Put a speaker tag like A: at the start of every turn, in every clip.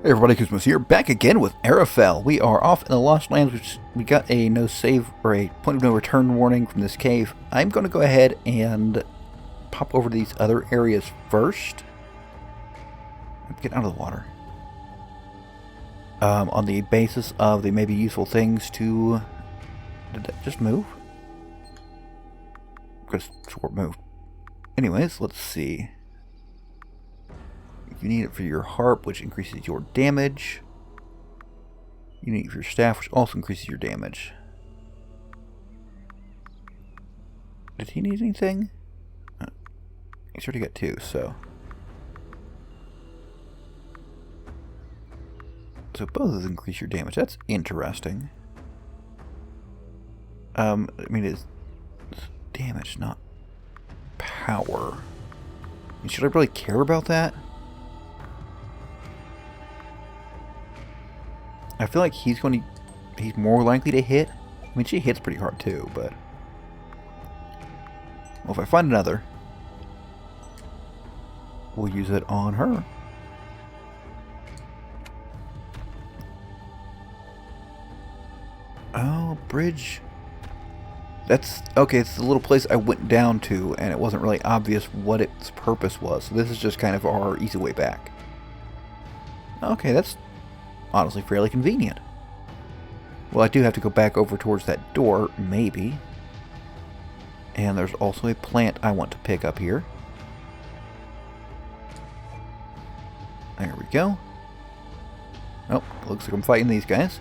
A: Hey everybody, Koosemose here, back again with Ara Fell. We are off in the Lost Lands, which we got a no save or a point of no return warning from this cave. I'm going to go ahead and pop over to these other areas first. Get out of the water. On the basis of they may be useful things to... Did that just move? Just short move. Anyways, let's see. You need it for your harp, which increases your damage. You need it for your staff, which also increases your damage. Did he need anything? He's already got two, so... So both of those increase your damage. That's interesting. I mean, it's damage, not power. I mean, should I really care about that? I feel like he's more likely to hit. I mean, she hits pretty hard too, but... Well, if I find another, we'll use it on her. Oh, bridge. That's... Okay, it's the little place I went down to, and it wasn't really obvious what its purpose was. So this is just kind of our easy way back. Okay, that's honestly fairly convenient. Well, I do have to go back over towards that door, maybe. And there's also a plant I want to pick up here. There we go. Oh, looks like I'm fighting these guys.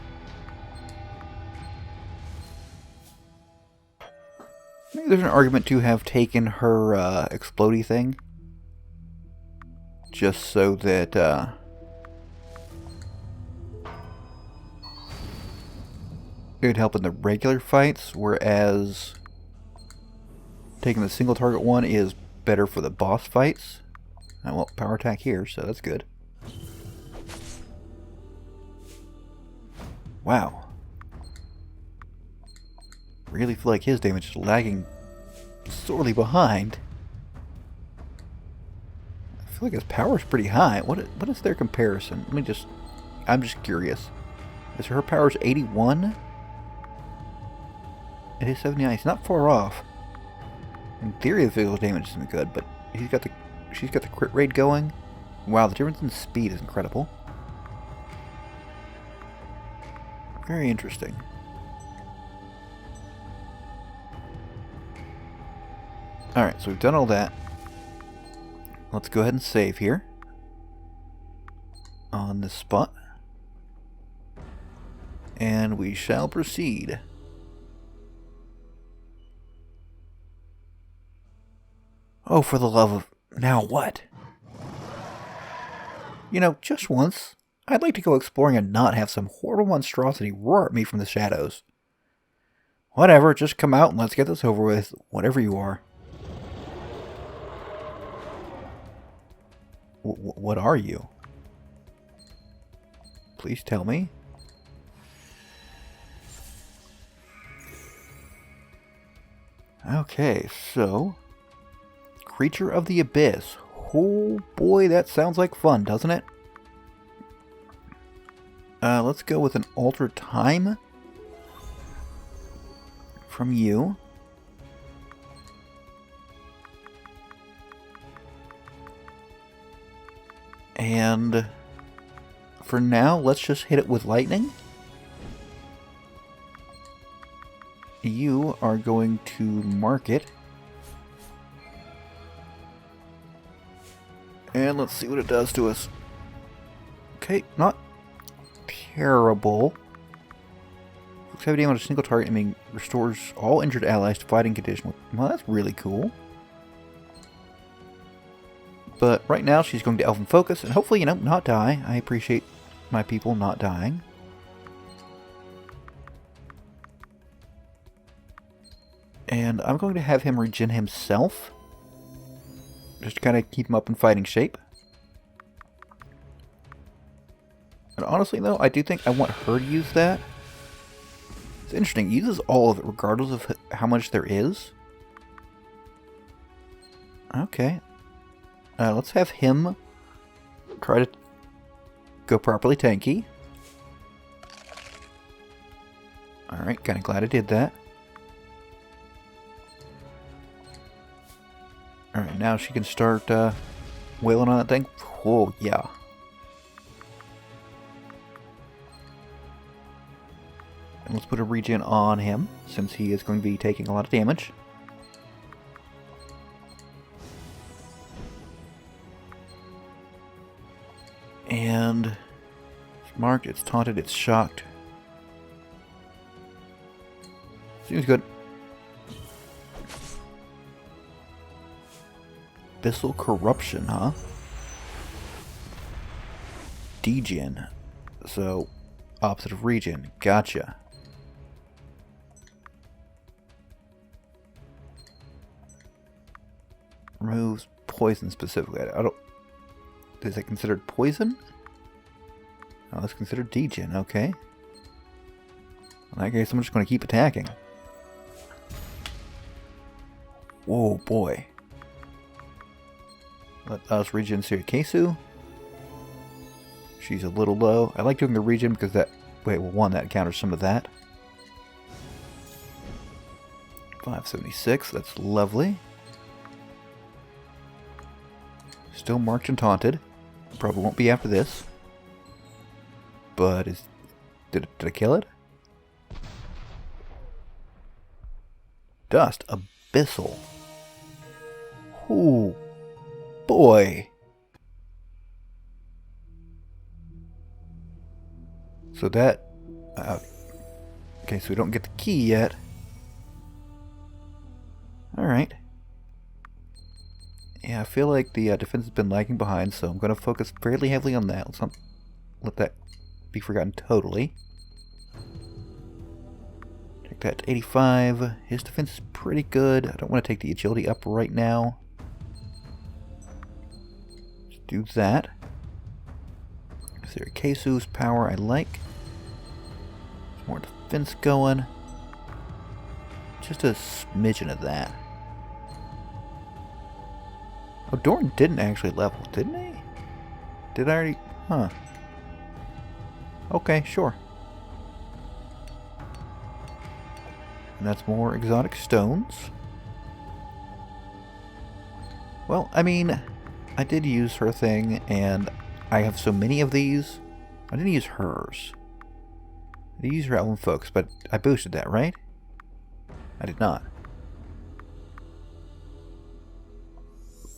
A: Maybe there's an argument to have taken her explodey thing. Just so that... it would help in the regular fights, whereas taking the single target one is better for the boss fights. Well, power attack here, so that's good. Wow. Really feel like his damage is lagging sorely behind. I feel like his power is pretty high. What is their comparison? I'm just curious. Is her power's 81? It is 79. He's not far off. In theory, the physical damage isn't good, but she's got the crit rate going. Wow, the difference in speed is incredible. Very interesting. Alright, so we've done all that. Let's go ahead and save here. On this spot. And we shall proceed. Oh, for the love of... Now what? You know, just once, I'd like to go exploring and not have some horrible monstrosity roar at me from the shadows. Whatever, just come out and let's get this over with, whatever you are. What are you? Please tell me. Okay, so... Creature of the Abyss. Oh boy, that sounds like fun, doesn't it? Let's go with an Altered Time from you. And for now, let's just hit it with lightning. You are going to mark it. And let's see what it does to us. Okay, not terrible. Looks heavy damage on a single target. I mean, restores all injured allies to fighting condition. Well, that's really cool. But right now, she's going to Elven Focus, and hopefully, not die. I appreciate my people not dying. And I'm going to have him regen himself. Just to kind of keep him up in fighting shape. And honestly, though, I do think I want her to use that. It's interesting. He uses all of it, regardless of how much there is. Okay. Let's have him try to go properly tanky. Alright, kind of glad I did that. Alright, now she can start wailing on that thing. Oh, yeah. And let's put a regen on him, since he is going to be taking a lot of damage. And it's marked, it's taunted, it's shocked. Seems good. Abyssal Corruption, huh? Degen. So, opposite of regen. Gotcha. Removes poison specifically. I don't... Is it considered poison? Oh, it's considered degen. Okay. In that case, I'm just going to keep attacking. Whoa, boy. Let us regen Koosemose. She's a little low. I like doing the regen because that... Wait, well, one, that counters some of that. 576. That's lovely. Still marked and taunted. Probably won't be after this. But is... Did I kill it? Dust. Abyssal. Ooh. Boy. So that... okay, so we don't get the key yet. Alright. Yeah, I feel like the defense has been lagging behind, so I'm going to focus fairly heavily on that. Let's not let that be forgotten totally. Take that to 85. His defense is pretty good. I don't want to take the agility up right now. Let's do that. Koosemose's power I like. More defense going. Just a smidgen of that. Oh, Dorn didn't actually level, didn't he? Did I already? Huh. Okay, sure. And that's more exotic stones. Well, I mean, I did use her thing, and I have so many of these. I didn't use hers. I did use her elven folks, but I boosted that, right? I did not.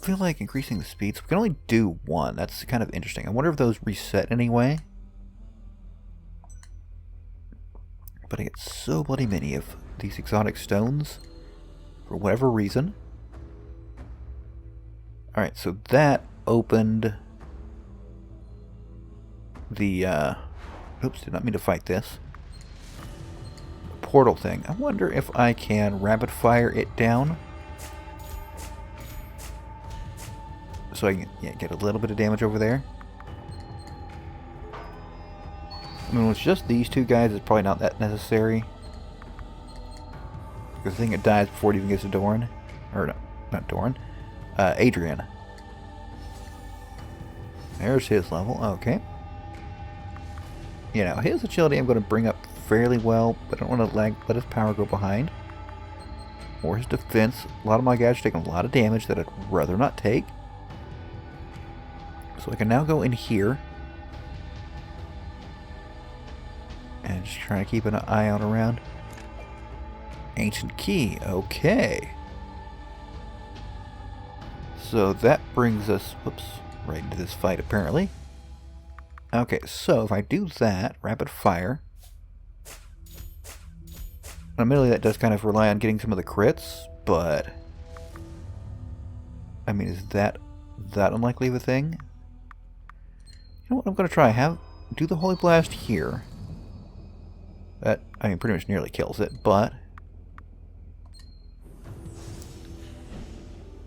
A: I feel like increasing the speeds. We can only do one. That's kind of interesting. I wonder if those reset anyway. But I get so bloody many of these exotic stones for whatever reason. Alright, so that opened the, oops, did not mean to fight this. Portal thing. I wonder if I can rapid fire it down. So I can get a little bit of damage over there. I mean, when it's just these two guys, it's probably not that necessary. Because I think it dies before it even gets to Doran. Or, no, not Doran. Adrian. There's his level. Okay. You know, his agility I'm going to bring up fairly well, but I don't want to let his power go behind. Or his defense. A lot of my guys are taking a lot of damage that I'd rather not take. So I can now go in here. And just trying to keep an eye out around. Ancient key. Okay. So that brings us, whoops, right into this fight apparently. Okay, so if I do that, rapid fire. Admittedly, that does kind of rely on getting some of the crits, but I mean, is that unlikely of a thing? You know what I'm going to try? Do the Holy Blast here. That, I mean, pretty much nearly kills it, but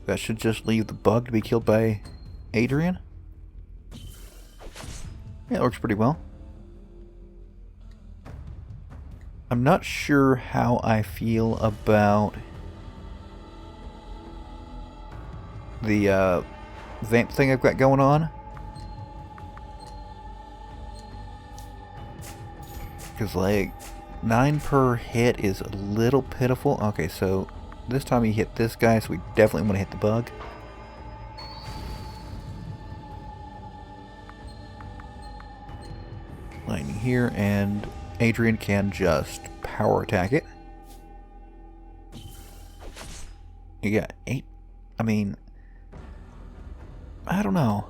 A: that should just leave the bug to be killed by Adrian. Yeah, it works pretty well. I'm not sure how I feel about the vamp thing I've got going on. Because, like, 9 per hit is a little pitiful. Okay, so this time he hit this guy, so we definitely want to hit the bug. Lightning here, and Adrian can just power attack it. You got 8. I mean, I don't know.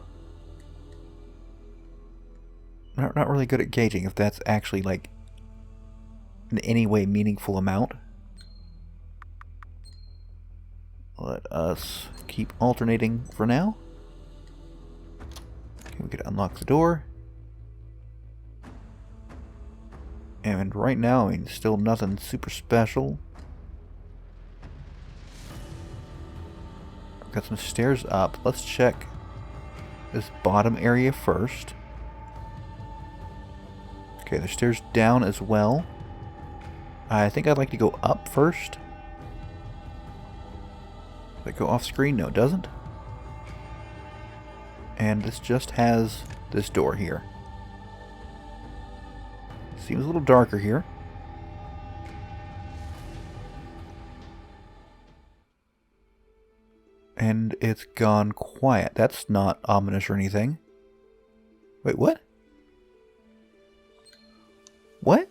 A: Not really good at gauging if that's actually, like, in any way meaningful amount. Let us keep alternating for now. Okay, we could unlock the door. And right now, I mean, still nothing super special. Got some stairs up. Let's check this bottom area first. Okay, there's stairs down as well. I think I'd like to go up first. Does that go off screen? No, it doesn't. And this just has this door here. Seems a little darker here. And it's gone quiet. That's not ominous or anything. Wait, what? What?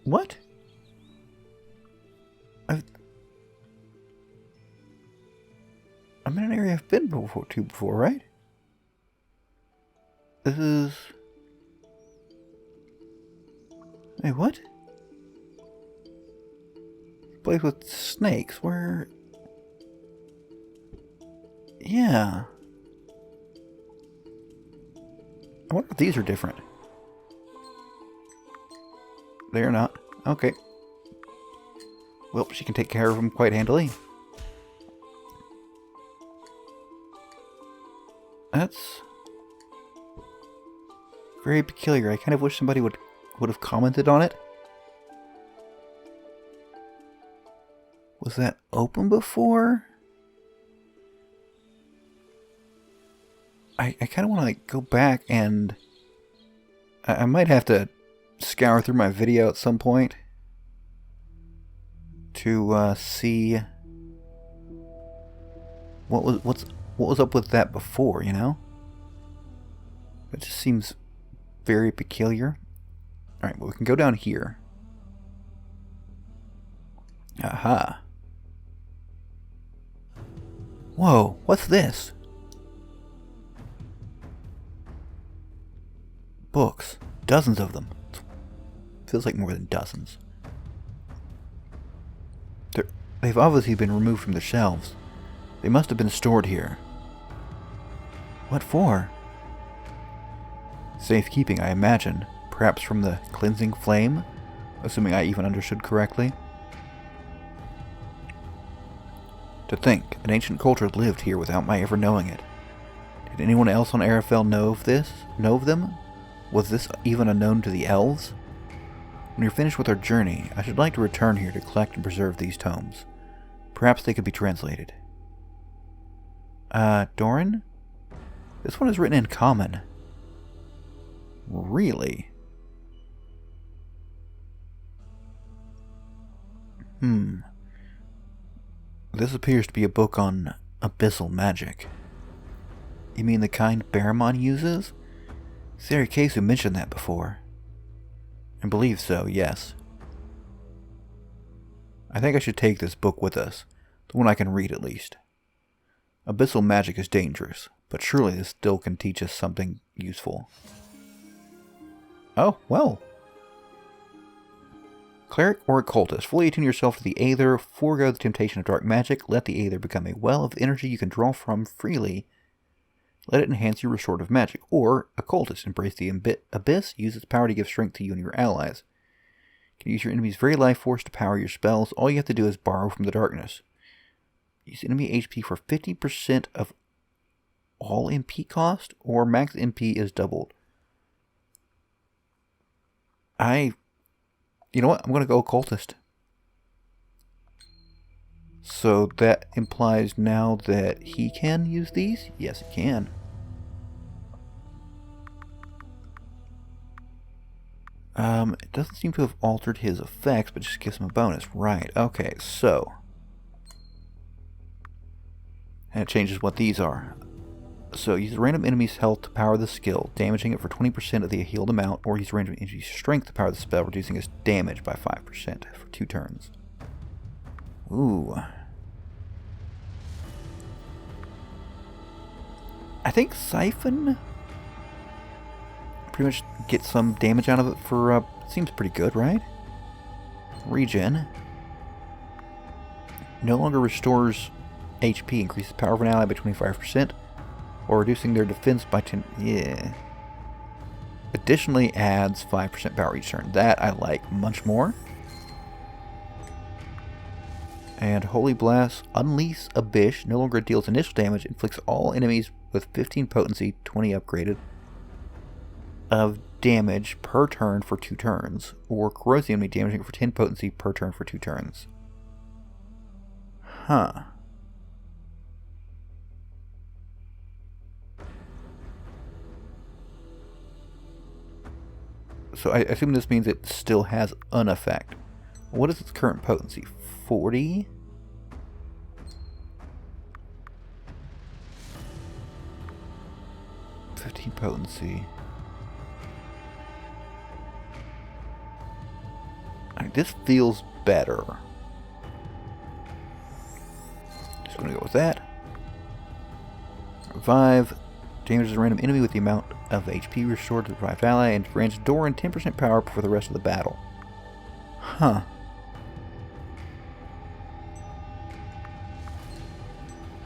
A: What? I'm in an area I've been before, right? This is... Wait, what? Place with snakes, where... Yeah. I wonder if these are different. They're not. Okay. Well, she can take care of them quite handily. That's very peculiar. I kind of wish somebody would have commented on it. Was that open before? I kind of want to like go back and I might have to scour through my video at some point to see what was up with that before, you know? It just seems very peculiar. Alright, well, we can go down here. Aha. Whoa, what's this? Books. Dozens of them. Feels like more than dozens. They've obviously been removed from the shelves. They must have been stored here. What for? Safekeeping, I imagine. Perhaps from the cleansing flame? Assuming I even understood correctly. To think, an ancient culture lived here without my ever knowing it. Did anyone else on Ara Fell know of this? Know of them? Was this even unknown to the elves? When you're finished with our journey, I should like to return here to collect and preserve these tomes. Perhaps they could be translated. Doran? This one is written in common. Really? This appears to be a book on abyssal magic. You mean the kind Barramon uses? Sarah Koosemose mentioned that before. I believe so, yes. I think I should take this book with us, the one I can read at least. Abyssal magic is dangerous, but surely this still can teach us something useful. Oh, well. Cleric or occultist, fully attune yourself to the Aether, forego the temptation of dark magic, let the Aether become a well of energy you can draw from freely. Let it enhance your restorative magic. Or, occultist, embrace the abyss, use its power to give strength to you and your allies. You can use your enemy's very life force to power your spells. All you have to do is borrow from the darkness. Use enemy HP for 50% of all MP cost, or max MP is doubled. You know what? I'm going to go occultist. So that implies now that he can use these? Yes, he can. It doesn't seem to have altered his effects, but just gives him a bonus. Right, okay, so. And it changes what these are. So, use a random enemy's health to power the skill, damaging it for 20% of the healed amount, or use a random enemy's strength to power the spell, reducing its damage by 5% for 2 turns. Ooh. I think Siphon pretty much get some damage out of it for, seems pretty good, right? Regen. No longer restores HP, increases the power of an ally by 25%, or reducing their defense by 10, yeah. Additionally adds 5% power each turn. That I like much more. And Holy Blast, Unleash Abyss, no longer deals initial damage, inflicts all enemies with 15 potency, 20 upgraded, of damage per turn for 2 turns, or corrodes the enemy, damaging it for 10 potency per turn for 2 turns. Huh. So I assume this means it still has an effect. What is its current potency? 40? Potency. This feels better. Just gonna go with that. Revive. Damages a random enemy with the amount of HP restored to the revived ally and grants Doran 10% power for the rest of the battle. Huh.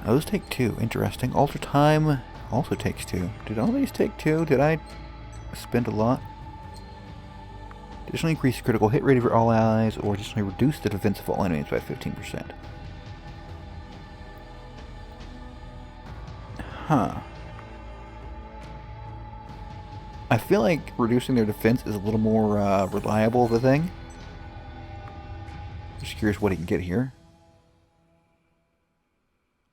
A: Those take 2. Interesting. Alter time also takes 2. Did all these take 2? Did I spend a lot? Additionally increase critical hit rate for all allies, or additionally reduce the defense of all enemies by 15%. Huh. I feel like reducing their defense is a little more reliable of a thing. Just curious what he can get here.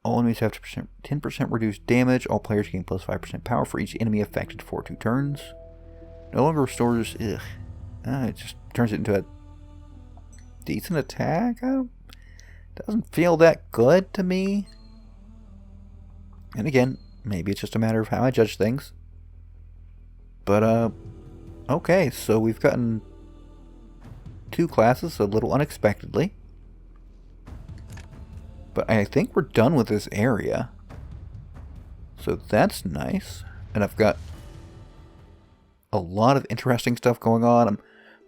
A: All enemies have 10% reduced damage. All players gain plus 5% power for each enemy affected for 2 turns. No longer restores... Ugh. It just turns it into a decent attack. Doesn't feel that good to me. And again, maybe it's just a matter of how I judge things. But, okay, so we've gotten 2 classes a little unexpectedly. But I think we're done with this area. So that's nice. And I've got a lot of interesting stuff going on.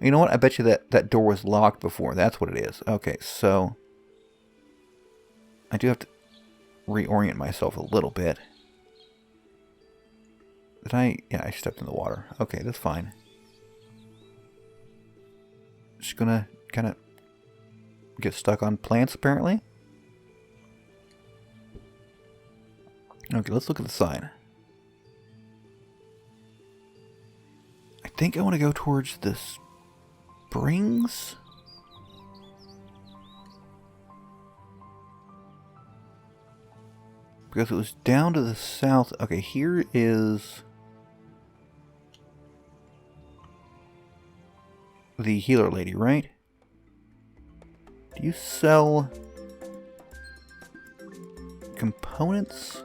A: You know what? I bet you that door was locked before. That's what it is. Okay, so I do have to reorient myself a little bit. Did I? Yeah, I stepped in the water. Okay, that's fine. Just gonna kind of get stuck on plants, apparently. Okay, let's look at the sign. I think I want to go towards the springs. Because it was down to the south. Okay, here is the healer lady, right? Do you sell components?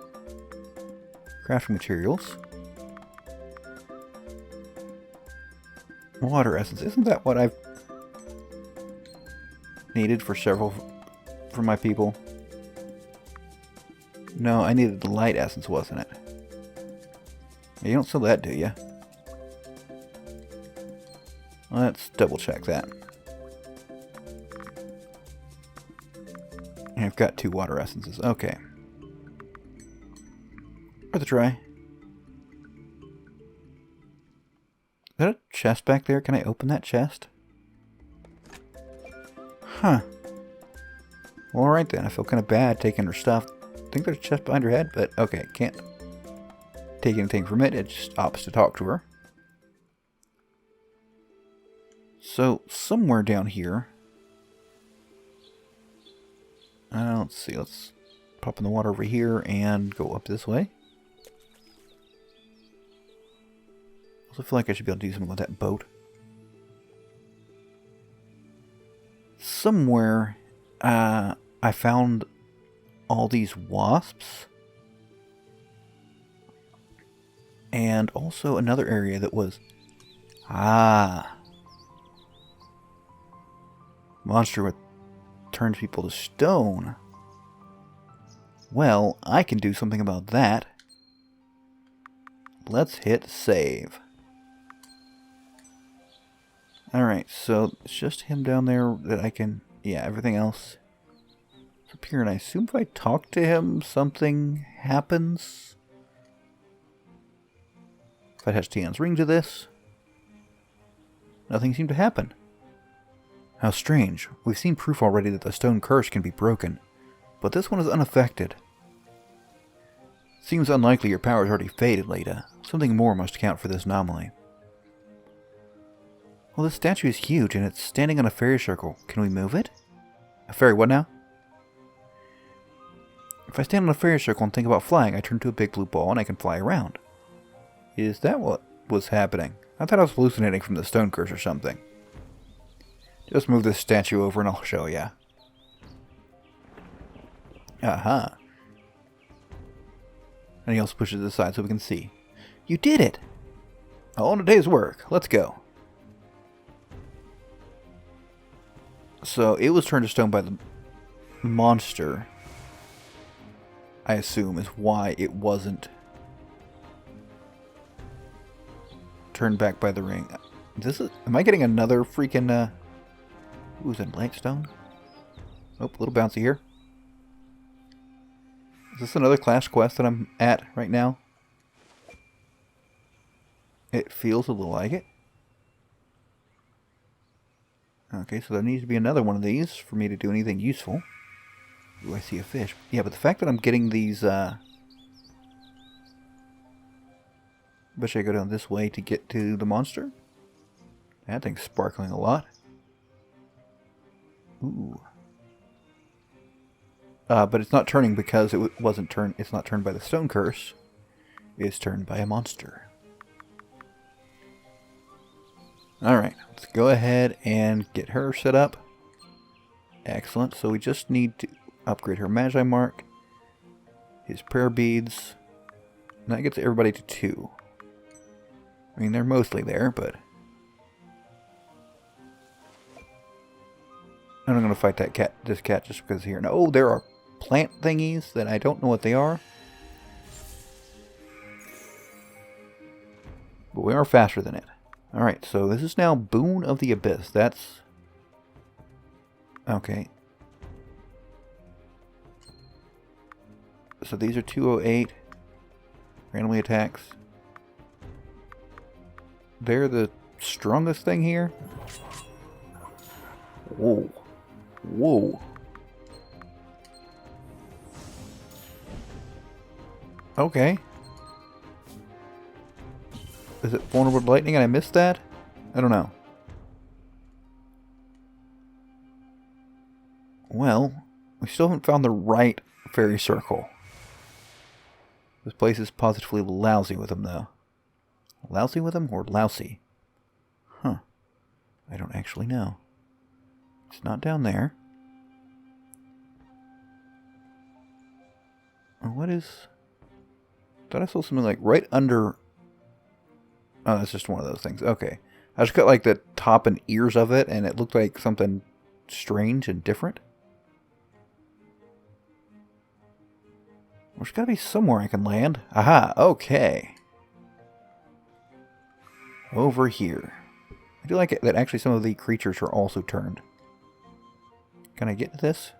A: Crafting materials. Water essence. Isn't that what I've needed for several for my people? No, I needed the light essence, wasn't it? You don't sell that, do you? Let's double check that. And I've got 2 water essences. Okay. Worth a try. Is that a chest back there? Can I open that chest? Huh. Well, alright then. I feel kind of bad taking her stuff. I think there's a chest behind her head, but okay, can't take anything from it. It just opts to talk to her. So, somewhere down here Let's see. Let's pop in the water over here and go up this way. I also feel like I should be able to do something with that boat. Somewhere, I found all these wasps. And also another area that was... monster with turns people to stone. Well, I can do something about that. Let's hit save. Alright, so it's just him down there that I can... Yeah, everything else is up here. And I assume if I talk to him, something happens. If I attach Tian's ring to this, nothing seemed to happen. How strange. We've seen proof already that the stone curse can be broken, but this one is unaffected. Seems unlikely your power has already faded, Leda. Something more must account for this anomaly. Well, this statue is huge, and it's standing on a fairy circle. Can we move it? A fairy what now? If I stand on a fairy circle and think about flying, I turn to a big blue ball and I can fly around. Is that what was happening? I thought I was hallucinating from the stone curse or something. Just move this statue over and I'll show ya. Aha. And he also pushes it aside so we can see. You did it! All in a day's work. Let's go. So, it was turned to stone by the monster. I assume is why it wasn't turned back by the ring. Am I getting another freaking, ooh, is that Blackstone? Oh, a little bouncy here. Is this another class quest that I'm at right now? It feels a little like it. Okay, so there needs to be another one of these for me to do anything useful. Ooh, I see a fish. Yeah, but the fact that I'm getting these, bet I go down this way to get to the monster? That thing's sparkling a lot. Ooh. But it's not turning because it wasn't turned. It's not turned by the stone curse. It's turned by a monster. Alright, let's go ahead and get her set up. Excellent. So we just need to upgrade her Magi Mark, his prayer beads, and that gets everybody to 2. I mean, they're mostly there, but I'm not going to fight this cat just because here. Now, oh, there are plant thingies that I don't know what they are. But we are faster than it. Alright, so this is now Boon of the Abyss. That's... okay. So these are 208. Randomly attacks. They're the strongest thing here. Whoa. Whoa. Okay. Is it vulnerable to lightning and I missed that? I don't know. Well, we still haven't found the right fairy circle. This place is positively lousy with them, though. Lousy with them or lousy? Huh. I don't actually know. It's not down there. What is... I thought I saw something like right under... oh, that's just one of those things. Okay. I just got like the top and ears of it, and it looked like something strange and different. There's got to be somewhere I can land. Aha, okay. Over here. I do like it that actually some of the creatures are also turned. Can I get to this?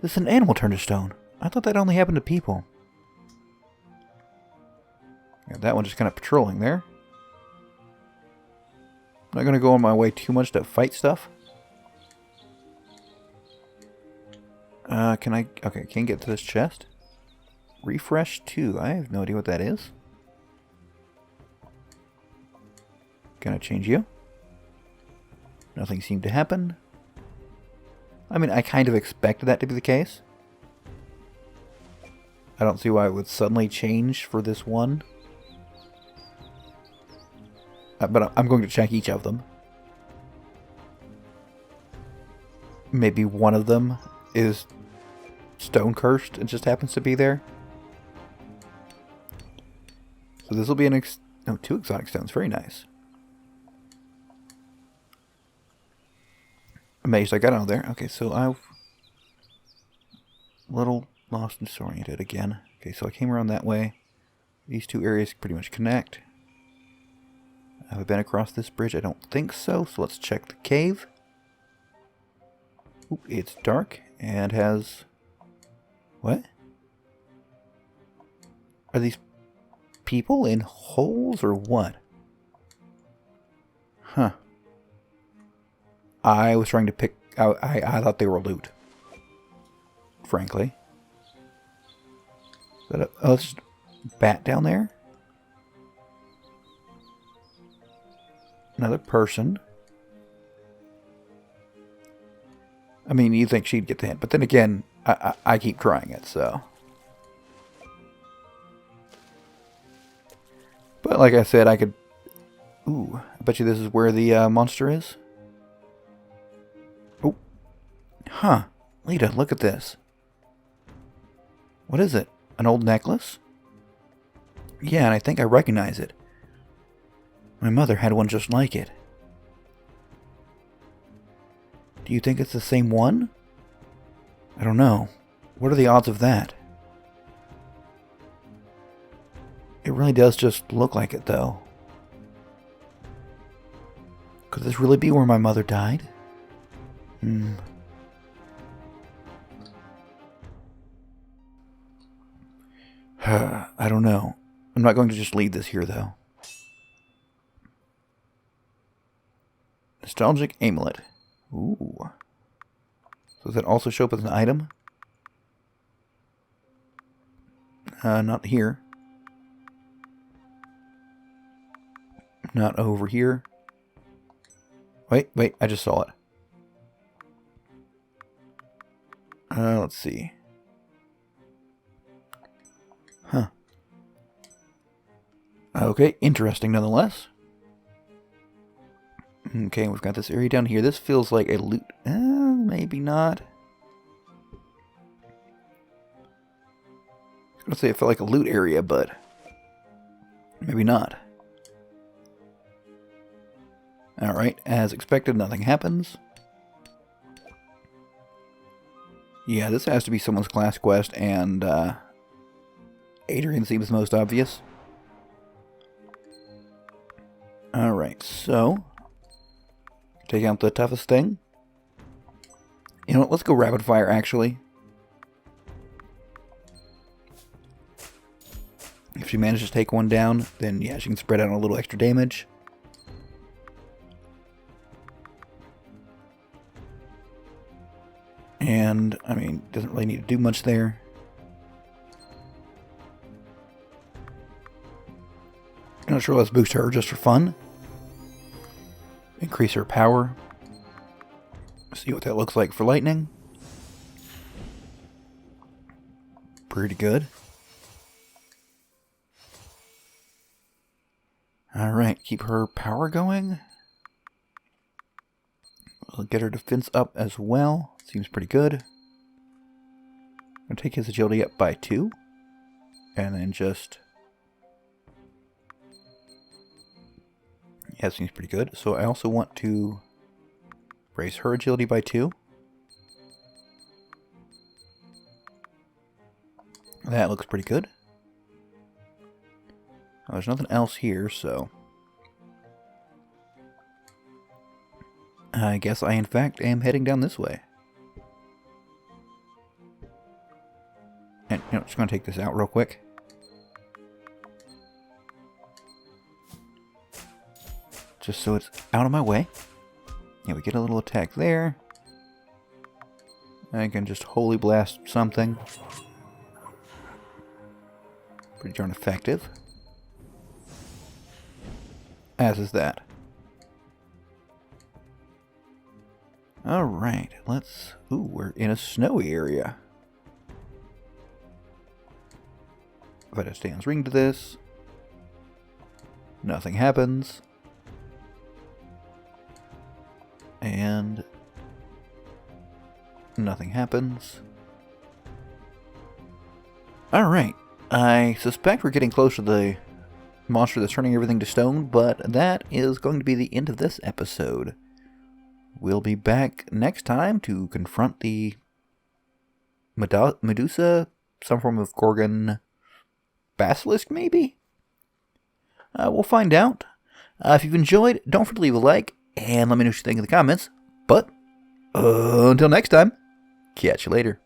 A: This is an animal turned to stone. I thought that only happened to people. Got that one just kind of patrolling there. I'm not going to go on my way too much to fight stuff. Can I... okay, can't get to this chest. Refresh 2. I have no idea what that is. Can I change you? Nothing seemed to happen. I mean, I kind of expected that to be the case. I don't see why it would suddenly change for this one. But I'm going to check each of them. Maybe one of them is stone cursed and just happens to be there. So this will be no, 2 exotic stones. Very nice. Amazed I got out of there. Okay, so I've a little lost and disoriented again. Okay, so I came around that way. These 2 areas pretty much connect. Have I been across this bridge? I don't think so. So let's check the cave. Ooh, it's dark and has... What? Are these people in holes or what? Huh. I was trying to pick... I thought they were loot. Frankly. Is that oh, it's just a bat down there? Another person. I mean, you think she'd get the hint, but then again, I keep trying it, so. But like I said, I could... Ooh, I bet you this is where the monster is. Oh. Huh. Lita, look at this. What is it? An old necklace? Yeah, and I think I recognize it. My mother had one just like it. Do you think it's the same one? I don't know. What are the odds of that? It really does just look like it, though. Could this really be where my mother died? I don't know. I'm not going to just leave this here, though. Nostalgic amulet. Ooh. So does that also show up as an item? Not here. Not over here. Wait, I just saw it. Let's see. Huh. Okay, interesting nonetheless. Okay, we've got this area down here. This feels like a loot... maybe not. I was going to say it felt like a loot area, but... maybe not. Alright, as expected, nothing happens. Yeah, this has to be someone's class quest, and Adrian seems most obvious. Alright, so... take out the toughest thing. You know what, let's go rapid fire, actually. If she manages to take one down, then yeah, she can spread out a little extra damage. And, I mean, doesn't really need to do much there. I'm not sure, let's boost her just for fun. Increase her power. See what that looks like for lightning. Pretty good. Alright, keep her power going. We'll get her defense up as well. Seems pretty good. I'm going to take his agility up by 2. And then just... yeah, seems pretty good. So I also want to raise her agility by 2. That looks pretty good. Oh, there's nothing else here, so... I guess I, in fact, am heading down this way. And, you know, just going to take this out real quick. Just so it's out of my way. Yeah, we get a little attack there. I can just holy blast something. Pretty darn effective. As is that. Alright, let's... Ooh, we're in a snowy area. If I just stand ring to this, nothing happens. And nothing happens. Alright, I suspect we're getting close to the monster that's turning everything to stone, but that is going to be the end of this episode. We'll be back next time to confront the Medusa, some form of Gorgon basilisk, maybe? We'll find out. If you've enjoyed, don't forget to leave a like, and let me know what you think in the comments. But, until next time, catch you later.